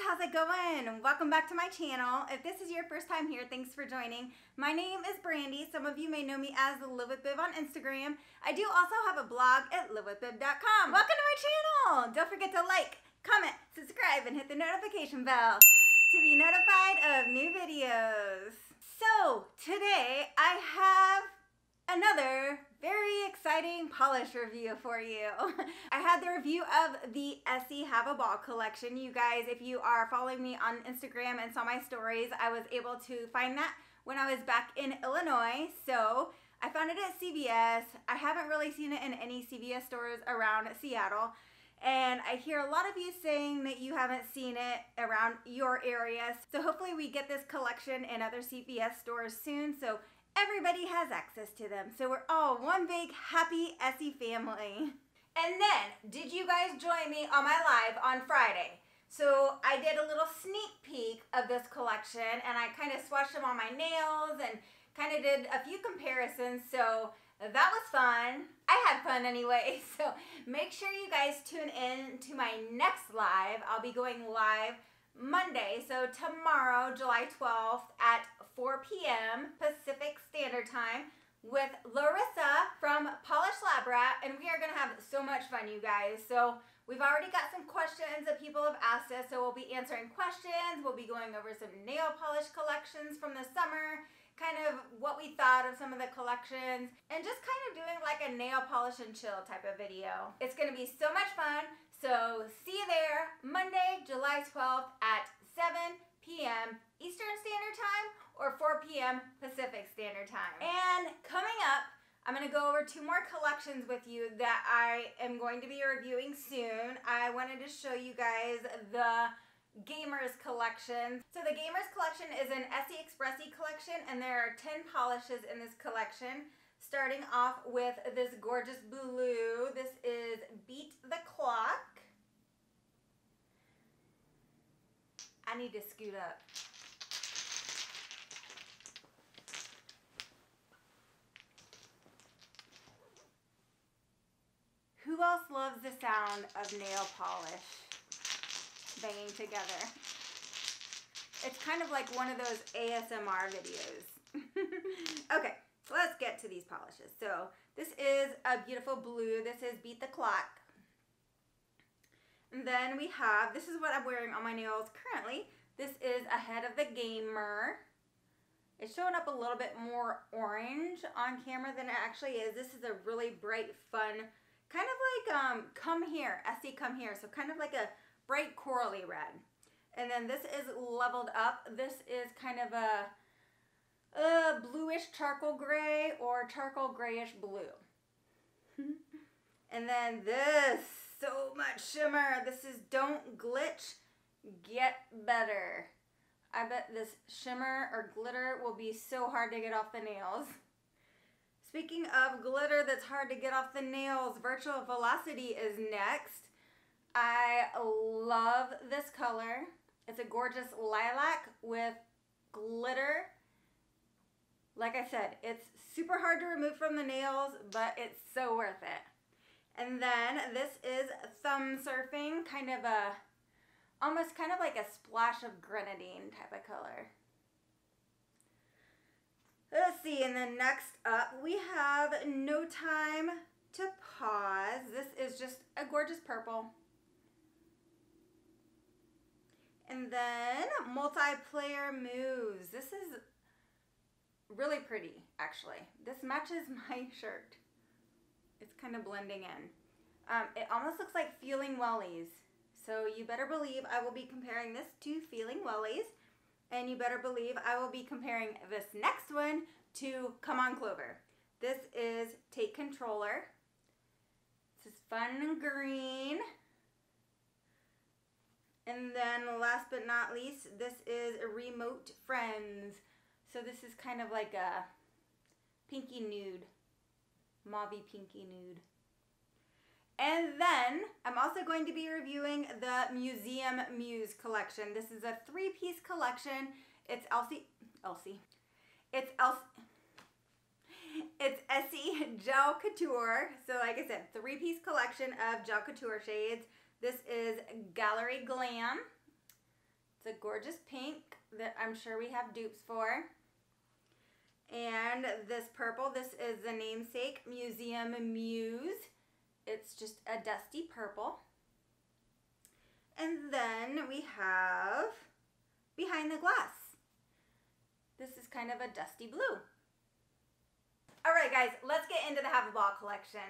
how's it going? Welcome back to my channel. If this is your first time here, thanks for joining. My name is Brandy. Some of you may know me as Live with Bib on Instagram. I do also have a blog at livewithbib.com. Welcome to my channel. Don't forget to like, comment, subscribe, and hit the notification bell to be notified of new videos. So today I have another very exciting polish review for you. I had the review of the ESSIE Have a Ball collection. You guys, if you are following me on Instagram and saw my stories, I was able to find that when I was back in Illinois. So I found it at CVS. I haven't really seen it in any CVS stores around Seattle. And I hear a lot of you saying that you haven't seen it around your area. So hopefully we get this collection in other CVS stores soon, so everybody has access to them. So we're all one big happy ESSIE family. And then, did you guys join me on my live on Friday? So I did a little sneak peek of this collection and I kind of swatched them on my nails and kind of did a few comparisons. So that was fun. I had fun anyway. So make sure you guys tune in to my next live. I'll be going live Monday, so tomorrow, July 12th at 4 p.m. Pacific Standard Time with Larissa from Polish Lab Rat, and we are going to have so much fun, you guys. So we've already got some questions that people have asked us, so we'll be answering questions. We'll be going over some nail polish collections from the summer, kind of what we thought of some of the collections, and just kind of doing like a nail polish and chill type of video. It's going to be so much fun. So see you there Monday, July 12th at 7 p.m. Eastern Standard Time or 4 p.m. Pacific Standard Time. And coming up, I'm going to go over two more collections with you that I am going to be reviewing soon. I wanted to show you guys the Gamers collection. So the Gamers collection is an ESSIE Expressie collection, and there are 10 polishes in this collection. Starting off with this gorgeous blue. This is Beat the Clock. I need to scoot up. Who else loves the sound of nail polish banging together? It's kind of like one of those ASMR videos. Okay. Let's get to these polishes. So this is a beautiful blue. This is Beat the Clock. And then we have, this is what I'm wearing on my nails currently. This is Ahead of the Gamer. It's showing up a little bit more orange on camera than it actually is. This is a really bright, fun, kind of like Come Here, ESSIE Come Here. So kind of like a bright corally red. And then this is Leveled Up. This is kind of a bluish charcoal gray or charcoal grayish blue. And then this, so much shimmer. This is Don't Glitch, Get Better. I bet this shimmer or glitter will be so hard to get off the nails. Speaking of glitter that's hard to get off the nails, Virtual Velocity is next. I love this color. It's a gorgeous lilac with glitter. Like I said, it's super hard to remove from the nails, but it's so worth it. And then this is Thumb Surfing, kind of a, almost kind of like a splash of grenadine type of color. Let's see, and then next up we have No Time to Pause. This is just a gorgeous purple. And then Multiplayer Muse. This is really pretty, actually. This matches my shirt. It's kind of blending in. It almost looks like Feeling Wellies. So you better believe I will be comparing this to Feeling Wellies. And you better believe I will be comparing this next one to Come On Clover. This is Take Controller. This is Fun and Green. And then last but not least, this is Remote Friends. So this is kind of like a pinky nude, mauvey pinky nude. And then I'm also going to be reviewing the Museum Muse collection. This is a 3-piece collection. It's It's ESSIE Gel Couture. So like I said, 3-piece collection of Gel Couture shades. This is Gallery Glam. It's a gorgeous pink that I'm sure we have dupes for. And this purple, this is the namesake Museum Muse. It's just a dusty purple. And then we have Behind the Glass. This is kind of a dusty blue. All right, guys, let's get into the Have a Ball collection.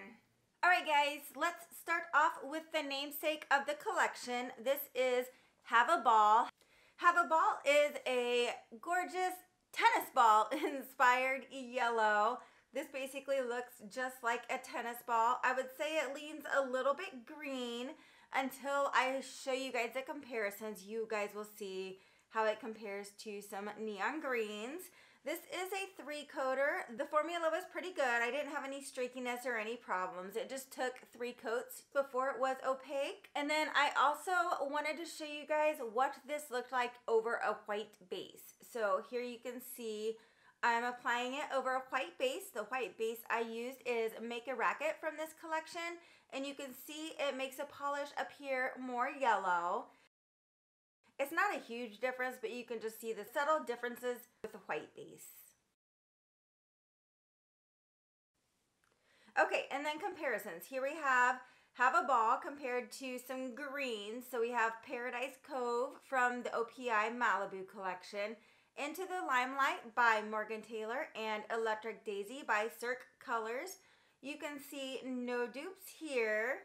All right, guys, let's start off with the namesake of the collection. This is Have a Ball. Have a Ball is a gorgeous tennis ball inspired yellow. This basically looks just like a tennis ball. I would say it leans a little bit green. Until I show you guys the comparisons, you guys will see how it compares to some neon greens. This is a 3-coater. The formula was pretty good. I didn't have any streakiness or any problems. It just took 3 coats before it was opaque. And then I also wanted to show you guys what this looked like over a white base. So here you can see I'm applying it over a white base. The white base I used is Make a Racket from this collection. And you can see it makes a polish appear more yellow. It's not a huge difference, but you can just see the subtle differences with the white base. Okay, and then comparisons. Here we have a Ball compared to some greens. So we have Paradise Cove from the OPI Malibu collection, Into the Limelight by Morgan Taylor, and Electric Daisy by Cirque Colors. You can see no dupes here.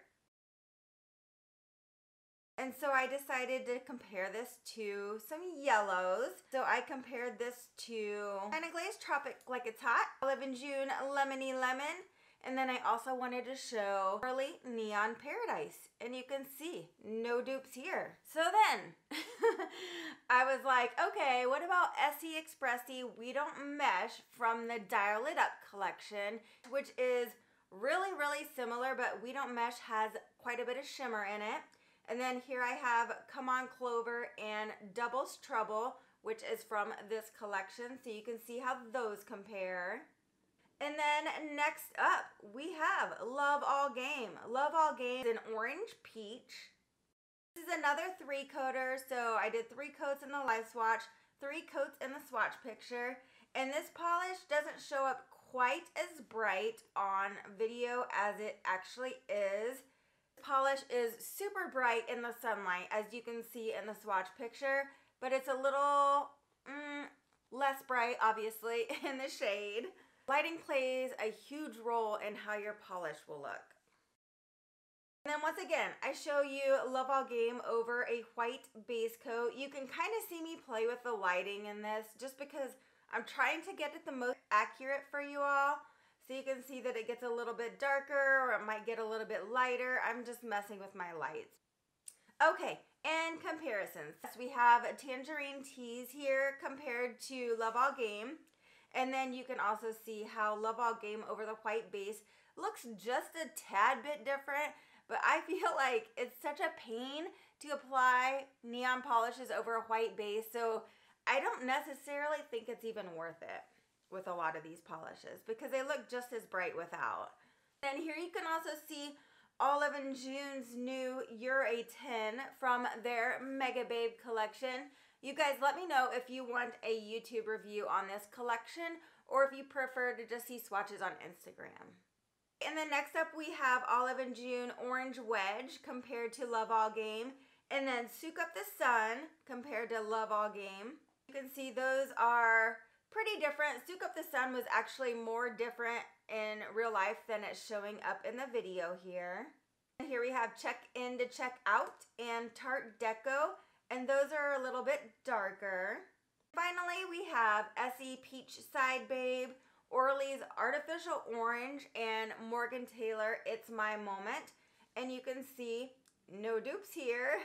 And so I decided to compare this to some yellows. So I compared this to China Glaze Tropic Like It's Hot, Olive and June Lemony Lemon, and then I also wanted to show Early Neon Paradise. And you can see no dupes here. So then I was like, okay, what about ESSIE Expressie We Don't Mesh from the Dial It Up collection, which is really, really similar, but We Don't Mesh has quite a bit of shimmer in it. And then here I have Come On Clover and Doubles Trouble, which is from this collection. So you can see how those compare. And then next up, we have Love All Game. Love All Game is an orange peach. This is another 3-coater. So I did 3 coats in the live swatch, 3 coats in the swatch picture. And this polish doesn't show up quite as bright on video as it actually is. Polish is super bright in the sunlight, as you can see in the swatch picture, but it's a little less bright, obviously, in the shade. Lighting plays a huge role in how your polish will look. And then once again, I show you Love All Game over a white base coat. You can kind of see me play with the lighting in this just because I'm trying to get it the most accurate for you all. So you can see that it gets a little bit darker or it might get a little bit lighter. I'm just messing with my lights. Okay, and comparisons. We have Tangerine Tease here compared to Love All Game. And then you can also see how Love All Game over the white base looks just a tad bit different. But I feel like it's such a pain to apply neon polishes over a white base. So I don't necessarily think it's even worth it with a lot of these polishes because they look just as bright without. And here you can also see Olive and June's new You're a 10 from their Mega Babe collection. You guys let me know if you want a YouTube review on this collection or if you prefer to just see swatches on Instagram. And then next up we have Olive and June Orange Wedge compared to Love All Game, and then Soak Up the Sun compared to Love All Game. You can see those are pretty different. Soak Up the Sun was actually more different in real life than it's showing up in the video here. And here we have Check In to Check Out and Tarte Deco, and those are a little bit darker. Finally, we have ESSIE Peach Side Babe, Orly's Artificial Orange, and Morgan Taylor It's My Moment. And you can see no dupes here.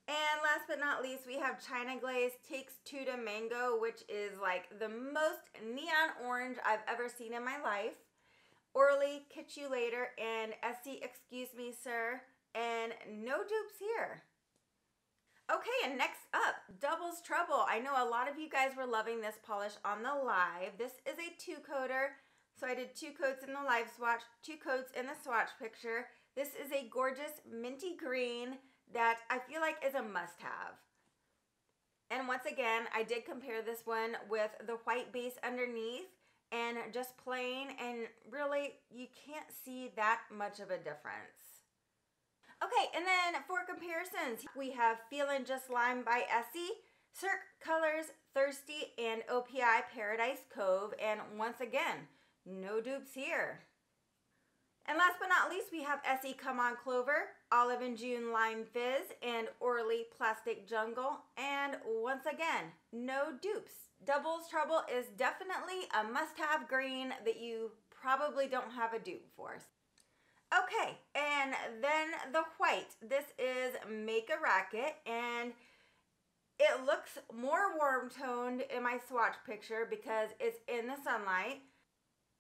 And last but not least, we have China Glaze Takes Two to Mango, which is like the most neon orange I've ever seen in my life. Orly, Catch You Later, and ESSIE Excuse Me Sir, and no dupes here. Okay, and next up, Doubles Trouble. I know a lot of you guys were loving this polish on the live. This is a 2-coater, so I did 2 coats in the live swatch, 2 coats in the swatch picture. This is a gorgeous minty green that I feel like is a must-have. And once again, I did compare this one with the white base underneath and just plain, and really you can't see that much of a difference. Okay, and then for comparisons, we have Feelin' Just Lime by ESSIE, Cirque Colors Thirsty, and OPI Paradise Cove, and once again, no dupes here. And last but not least, we have ESSIE Come On Clover, Olive and June Lime Fizz, and Orly Plastic Jungle, and once again, no dupes. Doubles Trouble is definitely a must-have green that you probably don't have a dupe for. Okay, and then the white. This is Make a Racket, and it looks more warm toned in my swatch picture because it's in the sunlight,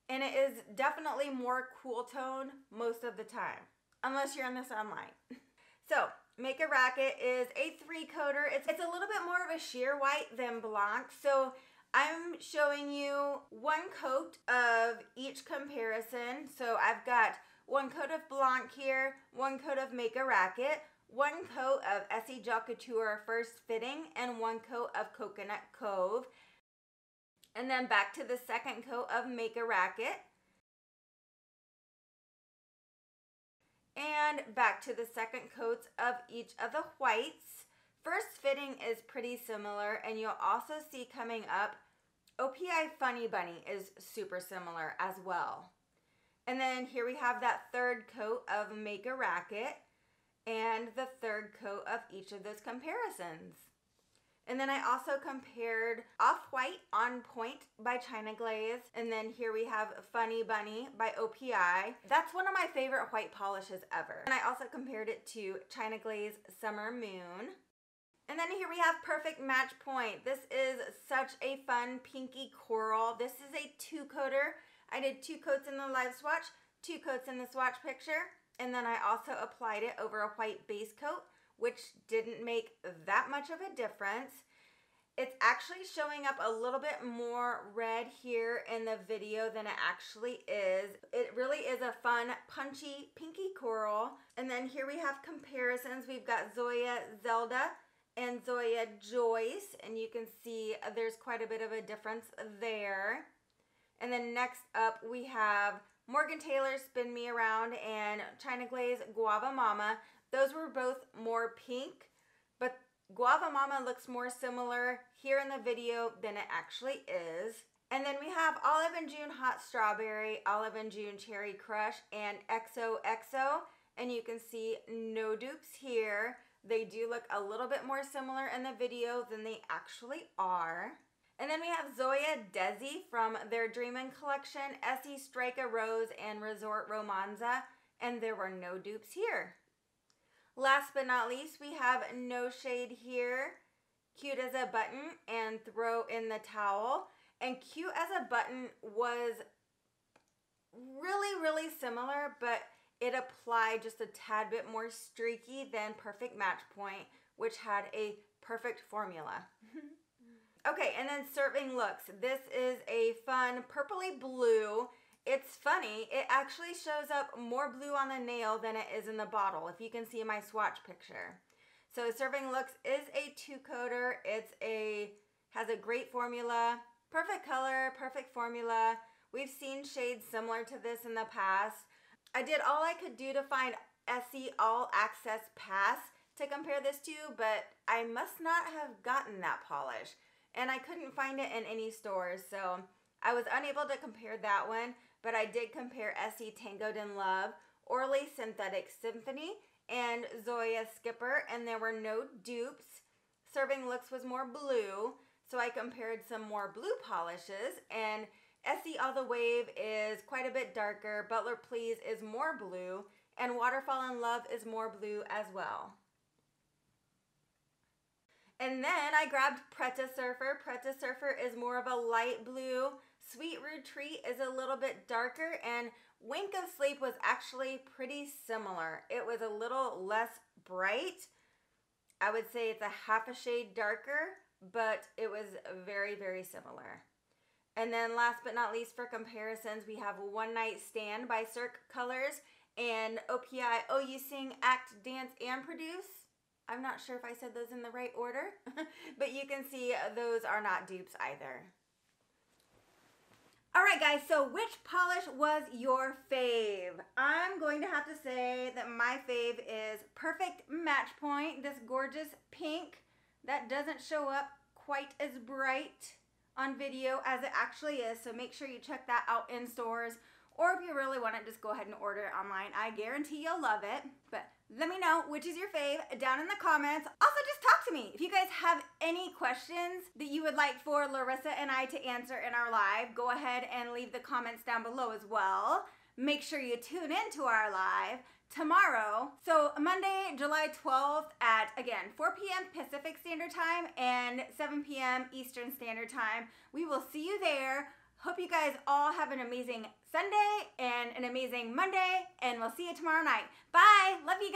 and it is definitely more cool toned most of the time, unless you're in the sunlight. So, Make a Racket is a 3-coater. It's a little bit more of a sheer white than Blanc, so I'm showing you 1 coat of each comparison. So I've got 1 coat of Blanc here, 1 coat of Make a Racket, 1 coat of ESSIE Gel Couture First Fitting, and 1 coat of Coconut Cove. And then back to the 2nd coat of Make a Racket. And back to the 2nd coats of each of the whites. First Fitting is pretty similar, and you'll also see coming up, OPI Funny Bunny is super similar as well. And then here we have that 3rd coat of Make a Racket and the 3rd coat of each of those comparisons. And then I also compared Off-White On Point by China Glaze. And then here we have Funny Bunny by OPI. That's one of my favorite white polishes ever. And I also compared it to China Glaze Summer Moon. And then here we have Perfect Match Point. This is such a fun pinky coral. This is a 2-coater. I did 2 coats in the live swatch, 2 coats in the swatch picture, and then I also applied it over a white base coat, which didn't make that much of a difference. It's actually showing up a little bit more red here in the video than it actually is. It really is a fun, punchy, pinky coral. And then here we have comparisons. We've got Zoya Zelda and Zoya Joyce, and you can see there's quite a bit of a difference there. And then next up we have Morgan Taylor Spin Me Around and China Glaze Guava Mama. Those were both more pink, but Guava Mama looks more similar here in the video than it actually is. And then we have Olive and June Hot Strawberry, Olive and June Cherry Crush, and XOXO. And you can see no dupes here. They do look a little bit more similar in the video than they actually are. And then we have Zoya Desi from their Dreamin' collection, ESSIE Strike a Rose, and Resort Romanza, and there were no dupes here. Last but not least, we have No Shade here, Cute as a Button, and Throw in the Towel. And Cute as a Button was really, really similar, but it applied just a tad bit more streaky than Perfect Match Point, which had a perfect formula. Okay, and then Serving Looks. This is a fun purpley blue. It's funny, it actually shows up more blue on the nail than it is in the bottle, if you can see my swatch picture. So Serving Looks is a 2-coater. Has a great formula, perfect color, perfect formula. We've seen shades similar to this in the past. I did all I could do to find ESSIE All Access Pass to compare this to, but I must not have gotten that polish. And I couldn't find it in any stores, so I was unable to compare that one, but I did compare ESSIE Tangoed in Love, Orly Synthetic Symphony, and Zoya Skipper, and there were no dupes. Serving Looks was more blue, so I compared some more blue polishes, and ESSIE All the Wave is quite a bit darker, Butler Please is more blue, and Waterfall in Love is more blue as well. And then I grabbed Preta Surfer. Preta Surfer is more of a light blue. Sweet Retreat is a little bit darker, and Wink of Sleep was actually pretty similar. It was a little less bright. I would say it's a half a shade darker, but it was very, very similar. And then last but not least for comparisons, we have One Night Stand by Cirque Colors and OPI Oh You Sing, Act, Dance, and Produce. I'm not sure if I said those in the right order, but you can see those are not dupes either. All right, guys, so which polish was your fave? I'm going to have to say that my fave is Perfect Match Point, this gorgeous pink that doesn't show up quite as bright on video as it actually is, so make sure you check that out in stores, or if you really want it, just go ahead and order it online. I guarantee you'll love it. But let me know which is your fave down in the comments. Also, just talk to me. If you guys have any questions that you would like for Larissa and I to answer in our live, go ahead and leave the comments down below as well. Make sure you tune into our live tomorrow. So Monday, July 12th at, again, 4 p.m. Pacific Standard Time and 7 p.m. Eastern Standard Time. We will see you there. Hope you guys all have an amazing Sunday and an amazing Monday, and we'll see you tomorrow night. Bye. Love you.